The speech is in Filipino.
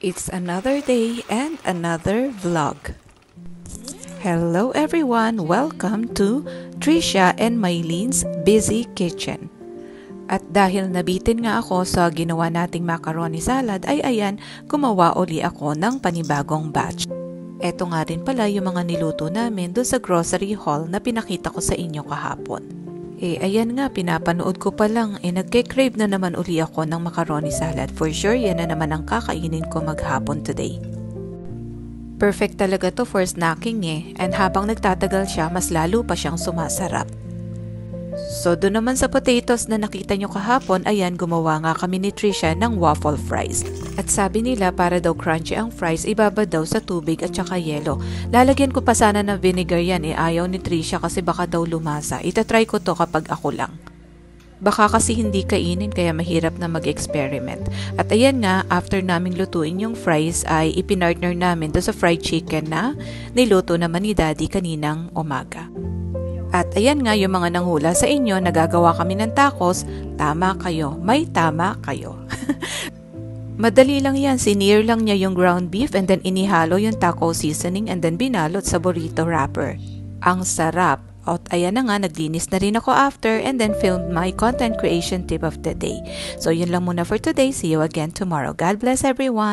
It's another day and another vlog. Hello everyone! Welcome to Trisha and Mylene's Busy Kitchen. At dahil nabitin nga ako sa ginawa nating macaroni salad ay ayan, gumawa uli ako ng panibagong batch. Eto nga rin pala yung mga niluto namin doon sa grocery haul na pinakita ko sa inyo kahapon. Ayan nga, pinapanood ko pa lang, nagke-crave na naman uli ako ng macaroni salad. For sure, yan na naman ang kakainin ko maghapon today. Perfect talaga to for snacking and habang nagtatagal siya, mas lalo pa siyang sumasarap. So, doon naman sa potatoes na nakita nyo kahapon, ayan, gumawa nga kami ni Trisha ng waffle fries. At sabi nila, para daw crunchy ang fries, ibabad daw sa tubig at saka yelo. Lalagyan ko pa sana ng vinegar yan, ayaw ni Trisha kasi baka daw lumasa. Itatry ko to kapag ako lang. Baka kasi hindi kainin kaya mahirap na mag-experiment. At ayan nga, after namin lutuin yung fries ay ipinartner namin doon sa fried chicken na niluto naman ni Daddy kaninang umaga. At ayan nga yung mga nanghula sa inyo, nagagawa kami ng tacos, tama kayo, may tama kayo. Madali lang yan, sinear lang niya yung ground beef and then inihalo yung taco seasoning and then binalot sa burrito wrapper. Ang sarap! At ayan na nga, naglinis na rin ako after and then filmed my content creation tip of the day. So yun lang muna for today, see you again tomorrow. God bless everyone!